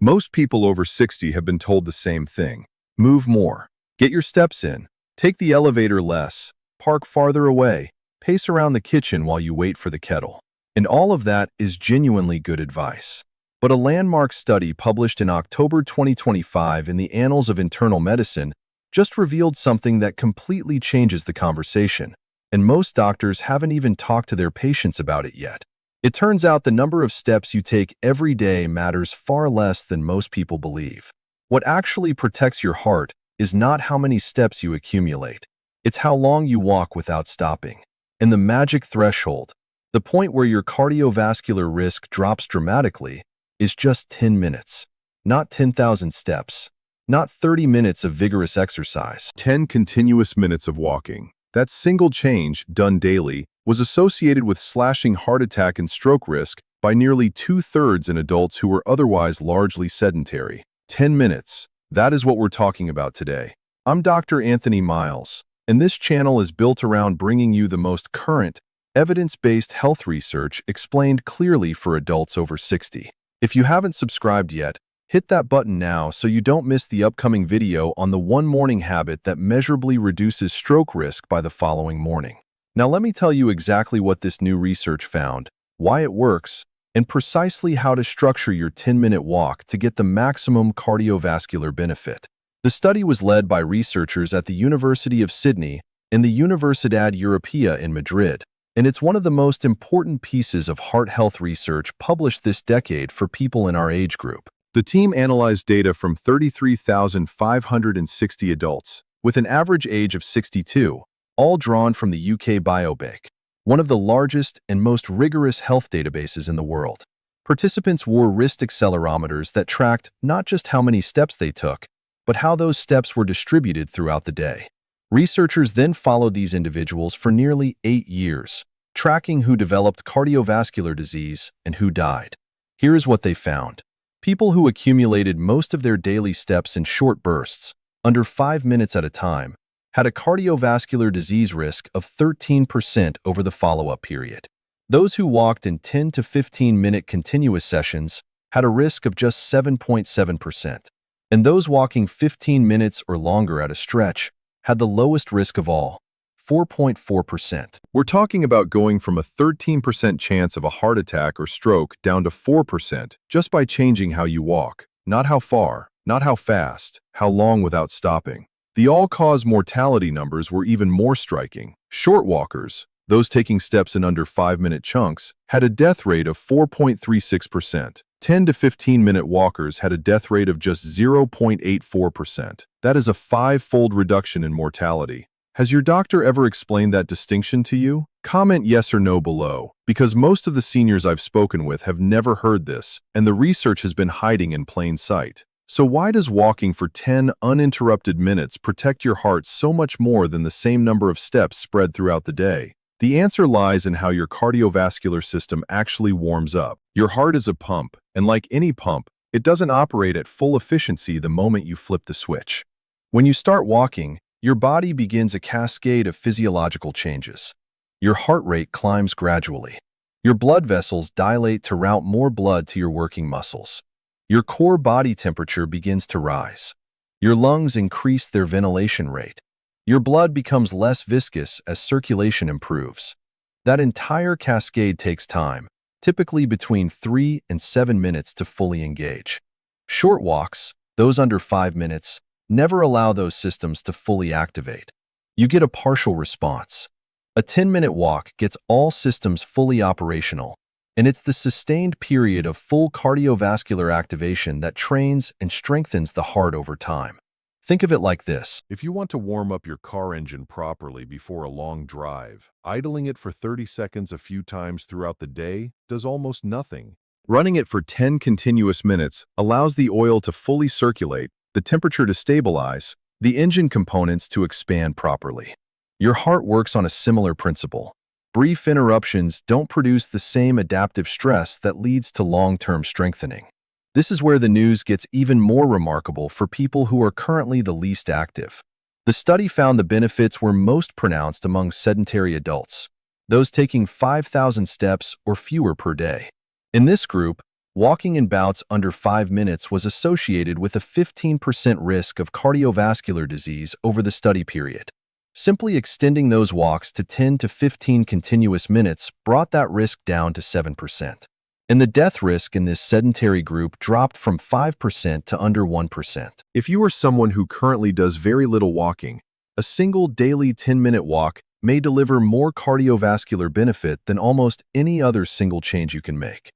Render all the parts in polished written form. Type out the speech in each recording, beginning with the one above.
Most people over 60 have been told the same thing. Move more. Get your steps in. Take the elevator less. Park farther away. Pace around the kitchen while you wait for the kettle. And all of that is genuinely good advice. But a landmark study published in October 2025 in the Annals of Internal Medicine just revealed something that completely changes the conversation. And most doctors haven't even talked to their patients about it yet. It turns out the number of steps you take every day matters far less than most people believe. What actually protects your heart is not how many steps you accumulate. It's how long you walk without stopping. And the magic threshold, the point where your cardiovascular risk drops dramatically, is just 10 minutes. Not 10,000 steps. Not 30 minutes of vigorous exercise. 10 continuous minutes of walking. That single change, done daily, was associated with slashing heart attack and stroke risk by nearly 2/3 in adults who were otherwise largely sedentary. 10 minutes. That is what we're talking about today. I'm Dr. Anthony Miles, and this channel is built around bringing you the most current, evidence-based health research explained clearly for adults over 60. If you haven't subscribed yet, hit that button now so you don't miss the upcoming video on the one morning habit that measurably reduces stroke risk by the following morning. Now let me tell you exactly what this new research found, why it works, and precisely how to structure your 10-minute walk to get the maximum cardiovascular benefit. The study was led by researchers at the University of Sydney and the Universidad Europea in Madrid, and it's one of the most important pieces of heart health research published this decade for people in our age group. The team analyzed data from 33,560 adults, with an average age of 62, all drawn from the UK Biobank, one of the largest and most rigorous health databases in the world. Participants wore wrist accelerometers that tracked not just how many steps they took, but how those steps were distributed throughout the day. Researchers then followed these individuals for nearly 8 years, tracking who developed cardiovascular disease and who died. Here is what they found. People who accumulated most of their daily steps in short bursts, under 5 minutes at a time, had a cardiovascular disease risk of 13% over the follow-up period. Those who walked in 10 to 15-minute continuous sessions had a risk of just 7.7%, and those walking 15 minutes or longer at a stretch had the lowest risk of all, 4.4%. We're talking about going from a 13% chance of a heart attack or stroke down to 4% just by changing how you walk. Not how far, not how fast, how long without stopping. The all-cause mortality numbers were even more striking. Short walkers, those taking steps in under 5-minute chunks, had a death rate of 4.36%. 10 to 15-minute walkers had a death rate of just 0.84%. That is a 5-fold reduction in mortality. Has your doctor ever explained that distinction to you? Comment yes or no below, because most of the seniors I've spoken with have never heard this, and the research has been hiding in plain sight. So why does walking for 10 uninterrupted minutes protect your heart so much more than the same number of steps spread throughout the day? The answer lies in how your cardiovascular system actually warms up. Your heart is a pump, and like any pump, it doesn't operate at full efficiency the moment you flip the switch. When you start walking, your body begins a cascade of physiological changes. Your heart rate climbs gradually. Your blood vessels dilate to route more blood to your working muscles. Your core body temperature begins to rise. Your lungs increase their ventilation rate. Your blood becomes less viscous as circulation improves. That entire cascade takes time, typically between 3 and 7 minutes to fully engage. Short walks, those under 5 minutes, never allow those systems to fully activate. You get a partial response. A 10-minute walk gets all systems fully operational, and it's the sustained period of full cardiovascular activation that trains and strengthens the heart over time. Think of it like this. If you want to warm up your car engine properly before a long drive, idling it for 30 seconds a few times throughout the day does almost nothing. Running it for 10 continuous minutes allows the oil to fully circulate, the temperature to stabilize, the engine components to expand properly. Your heart works on a similar principle. Brief interruptions don't produce the same adaptive stress that leads to long-term strengthening. This is where the news gets even more remarkable for people who are currently the least active. The study found the benefits were most pronounced among sedentary adults, those taking 5,000 steps or fewer per day. In this group, walking in bouts under 5 minutes was associated with a 15% risk of cardiovascular disease over the study period. Simply extending those walks to 10 to 15 continuous minutes brought that risk down to 7%. And the death risk in this sedentary group dropped from 5% to under 1%. If you are someone who currently does very little walking, a single daily 10-minute walk may deliver more cardiovascular benefit than almost any other single change you can make.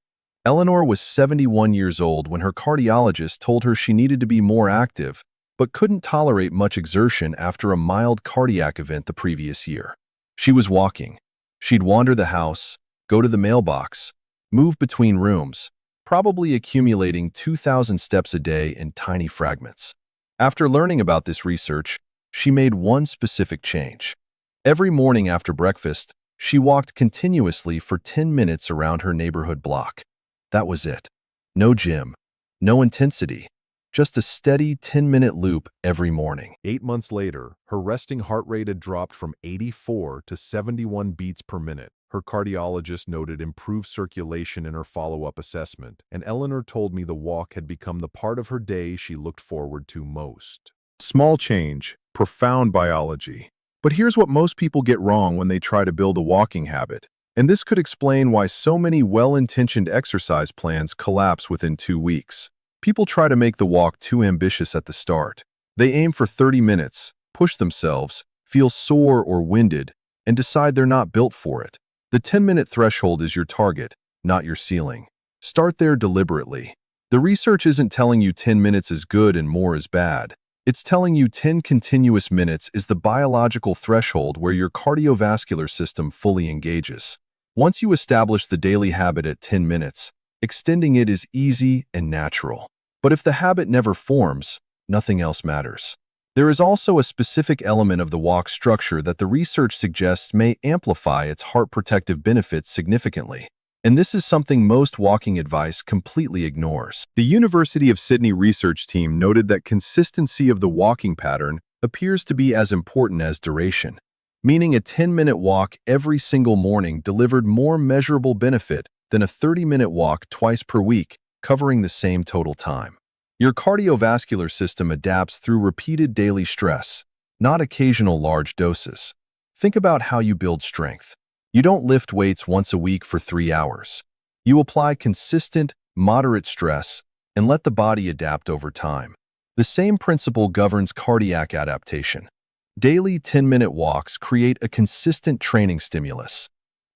Eleanor was 71 years old when her cardiologist told her she needed to be more active, but couldn't tolerate much exertion after a mild cardiac event the previous year. She was walking. She'd wander the house, go to the mailbox, move between rooms, probably accumulating 2,000 steps a day in tiny fragments. After learning about this research, she made one specific change. Every morning after breakfast, she walked continuously for 10 minutes around her neighborhood block. That was it. No gym, no intensity, just a steady 10-minute loop every morning. 8 months later, her resting heart rate had dropped from 84 to 71 beats per minute. Her cardiologist noted improved circulation in her follow-up assessment, and Eleanor told me the walk had become the part of her day she looked forward to most. Small change, profound biology. But here's what most people get wrong when they try to build a walking habit. And this could explain why so many well-intentioned exercise plans collapse within 2 weeks. People try to make the walk too ambitious at the start. They aim for 30 minutes, push themselves, feel sore or winded, and decide they're not built for it. The 10-minute threshold is your target, not your ceiling. Start there deliberately. The research isn't telling you 10 minutes is good and more is bad. It's telling you 10 continuous minutes is the biological threshold where your cardiovascular system fully engages. Once you establish the daily habit at 10 minutes, extending it is easy and natural. But if the habit never forms, nothing else matters. There is also a specific element of the walk structure that the research suggests may amplify its heart protective benefits significantly. And this is something most walking advice completely ignores. The University of Sydney research team noted that consistency of the walking pattern appears to be as important as duration, meaning a 10-minute walk every single morning delivered more measurable benefit than a 30-minute walk twice per week, covering the same total time. Your cardiovascular system adapts through repeated daily stress, not occasional large doses. Think about how you build strength. You don't lift weights once a week for 3 hours. You apply consistent, moderate stress and let the body adapt over time. The same principle governs cardiac adaptation. Daily 10-minute walks create a consistent training stimulus.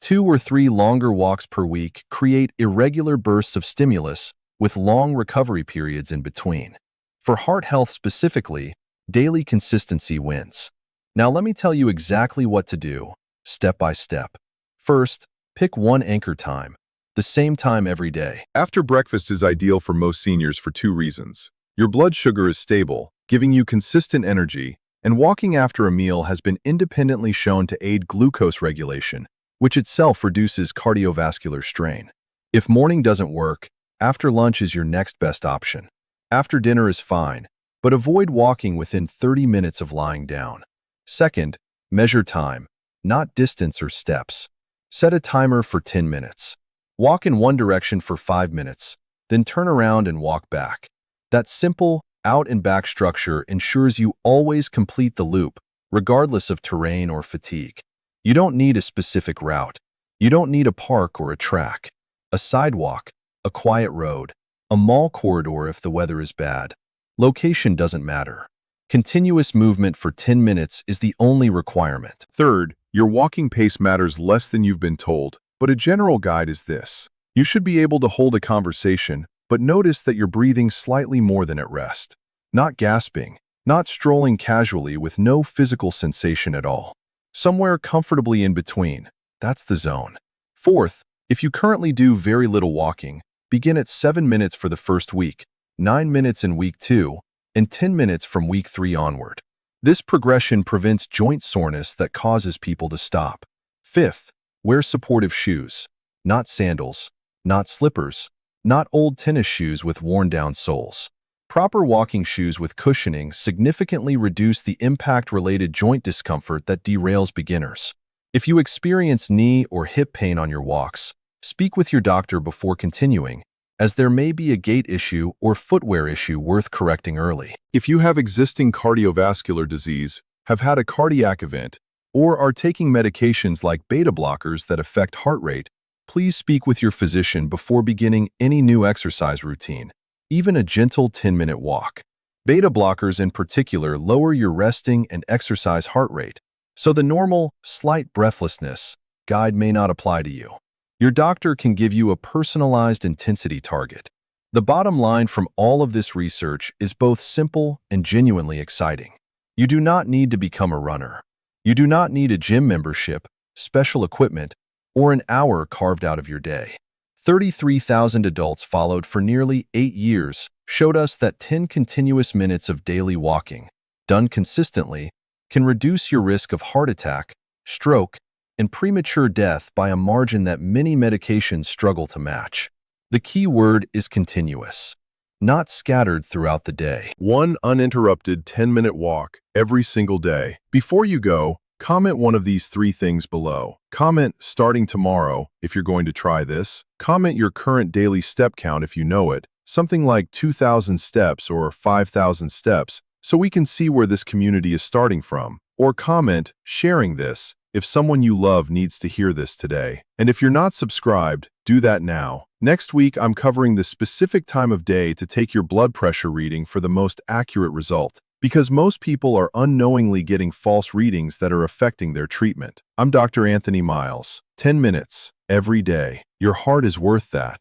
2 or 3 longer walks per week create irregular bursts of stimulus with long recovery periods in between. For heart health specifically, daily consistency wins. Now let me tell you exactly what to do, step by step. First, pick one anchor time, the same time every day. After breakfast is ideal for most seniors for 2 reasons. Your blood sugar is stable, giving you consistent energy, and walking after a meal has been independently shown to aid glucose regulation, which itself reduces cardiovascular strain. If morning doesn't work, after lunch is your next best option. After dinner is fine, but avoid walking within 30 minutes of lying down. Second, measure time, not distance or steps. Set a timer for 10 minutes. Walk in one direction for 5 minutes, then turn around and walk back. That simple, out and back structure ensures you always complete the loop, regardless of terrain or fatigue. You don't need a specific route. You don't need a park or a track. A sidewalk, a quiet road, a mall corridor if the weather is bad. Location doesn't matter. Continuous movement for 10 minutes is the only requirement. Third, your walking pace matters less than you've been told, but a general guide is this. You should be able to hold a conversation, but notice that you're breathing slightly more than at rest. Not gasping, not strolling casually with no physical sensation at all. Somewhere comfortably in between. That's the zone. Fourth, if you currently do very little walking, begin at 7 minutes for the first week, 9 minutes in week 2, and 10 minutes from week 3 onward. This progression prevents joint soreness that causes people to stop. Fifth, wear supportive shoes, not sandals, not slippers, not old tennis shoes with worn-down soles. Proper walking shoes with cushioning significantly reduce the impact-related joint discomfort that derails beginners. If you experience knee or hip pain on your walks, speak with your doctor before continuing, as there may be a gait issue or footwear issue worth correcting early. If you have existing cardiovascular disease, have had a cardiac event, or are taking medications like beta blockers that affect heart rate, please speak with your physician before beginning any new exercise routine, even a gentle 10-minute walk. Beta blockers in particular lower your resting and exercise heart rate, so the normal, slight breathlessness guide may not apply to you. Your doctor can give you a personalized intensity target. The bottom line from all of this research is both simple and genuinely exciting. You do not need to become a runner. You do not need a gym membership, special equipment, or an hour carved out of your day. 33,000 adults followed for nearly 8 years showed us that 10 continuous minutes of daily walking, done consistently, can reduce your risk of heart attack, stroke, and premature death by a margin that many medications struggle to match. The key word is continuous, not scattered throughout the day. One uninterrupted 10-minute walk every single day. Before you go, comment one of these 3 things below. Comment starting tomorrow if you're going to try this. Comment your current daily step count if you know it, something like 2,000 steps or 5,000 steps, so we can see where this community is starting from. Or comment sharing this if someone you love needs to hear this today. And if you're not subscribed, do that now. Next week, I'm covering the specific time of day to take your blood pressure reading for the most accurate result, because most people are unknowingly getting false readings that are affecting their treatment. I'm Dr. Anthony Miles. 10 minutes every day. Your heart is worth that.